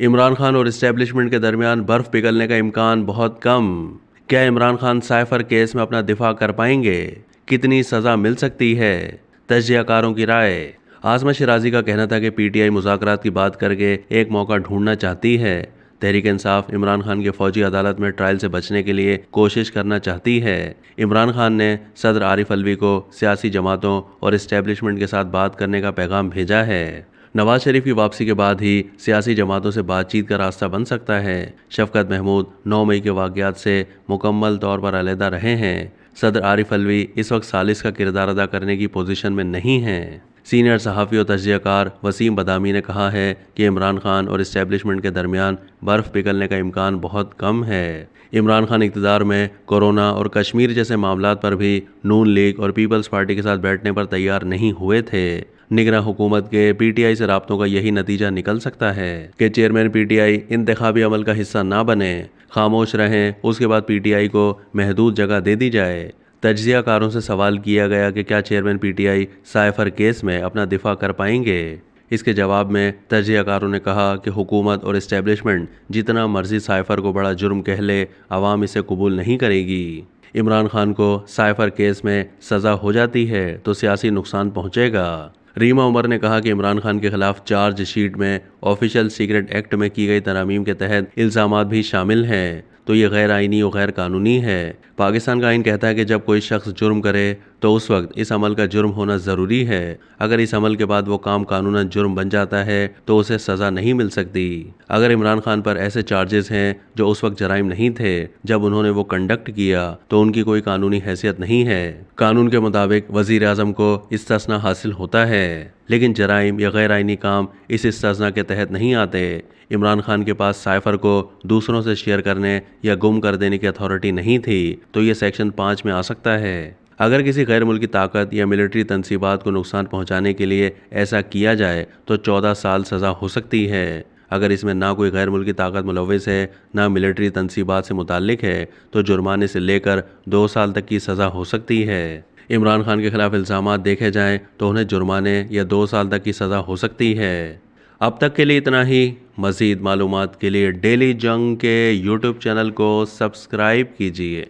इमरान खान और इस्टेब्लिशमेंट के दरमियान बर्फ पिघलने का इम्कान बहुत कम। क्या इमरान खान साइफर केस में अपना दिफा कर पाएंगे? कितनी सज़ा मिल सकती है? तज्जियाकारों की राय। आज़मा शिराजी का कहना था कि पीटीआई मुज़ाकरात की बात करके एक मौका ढूंढना चाहती है। तहरीक इंसाफ इमरान खान के फौजी अदालत में ट्रायल से बचने के लिए कोशिश करना चाहती है। इमरान खान ने सदर आरिफ अलवी को सियासी जमातों और इस्टेब्लिशमेंट के साथ बात करने का पैगाम भेजा है। नवाज शरीफ की वापसी के बाद ही सियासी जमातों से बातचीत का रास्ता बन सकता है। शफकत महमूद 9 मई के वाक़यात से मुकम्मल तौर पर अलहदा रहे हैं। सदर आरिफ अलवी इस वक्त सालिस का किरदार अदा करने की पोजीशन में नहीं हैं। सीनियर सहाफ़ी और तज्जियाकार वसीम बदामी ने कहा है कि इमरान खान और इस्टेब्लिशमेंट के दरमियान बर्फ़ पिघलने का इम्कान बहुत कम है। इमरान खान इक़्तिदार में कोरोना और कश्मीर जैसे मामलात पर भी नून लीग और पीपल्स पार्टी के साथ बैठने पर तैयार नहीं हुए थे। निगरान हुकूमत के पीटीआई से राब्तों का यही नतीजा निकल सकता है कि चेयरमैन पीटीआई इंतखाबी अमल का हिस्सा ना बने, खामोश रहें, उसके बाद पीटीआई को महदूद जगह दे दी जाए। तज्जियाकारों से सवाल किया गया कि क्या चेयरमैन पीटीआई साइफर केस में अपना दिफा कर पाएंगे। इसके जवाब में तज्जियाकारों ने कहा कि हुकूमत और इस्टेब्लिशमेंट जितना मर्जी साइफर को बड़ा जुर्म कह ले, अवाम इसे कबूल नहीं करेगी। इमरान खान को साइफर केस में सज़ा हो जाती है तो सियासी नुकसान पहुंचेगा। रीमा उमर ने कहा कि इमरान खान के खिलाफ चार्ज शीट में ऑफिशियल सीक्रेट एक्ट में की गई तरामीम के तहत इल्ज़ामात भी शामिल हैं, तो ये गैर आइनी और गैर कानूनी है। पाकिस्तान का आइन कहता है कि जब कोई शख्स जुर्म करे तो उस वक्त इस अमल का जुर्म होना ज़रूरी है। अगर इस अमल के बाद वो काम कानूनन जुर्म बन जाता है तो उसे सज़ा नहीं मिल सकती। अगर इमरान खान पर ऐसे चार्जेस हैं जो उस वक्त जराइम नहीं थे जब उन्होंने वो कंडक्ट किया, तो उनकी कोई कानूनी हैसियत नहीं है। कानून के मुताबिक वज़ीर आज़म को इस्तिस्ना हासिल होता है, लेकिन जराइम या गैर आइनी काम इस इस्तिस्ना के तहत नहीं आते। इमरान खान के पास साइफर को दूसरों से शेयर करने या गुम कर देने की अथॉरिटी नहीं थी, तो ये सेक्शन 5 में आ सकता है। अगर किसी गैर मुल्की ताकत या मिलिट्री तनसीबात को नुकसान पहुंचाने के लिए ऐसा किया जाए तो 14 साल सज़ा हो सकती है। अगर इसमें ना कोई गैर मुल्की ताकत मुलव्विस है, ना मिलिट्री तनसीबात से मुताल्लिक है, तो जुर्माने से लेकर 2 साल तक की सज़ा हो सकती है। इमरान खान के खिलाफ इल्ज़ामात देखे जाएं तो उन्हें जुर्माने या 2 साल तक की सज़ा हो सकती है। अब तक के लिए इतना ही। मज़ीद मालूमात के लिए डेली जंग के यूट्यूब चैनल को सब्सक्राइब कीजिए।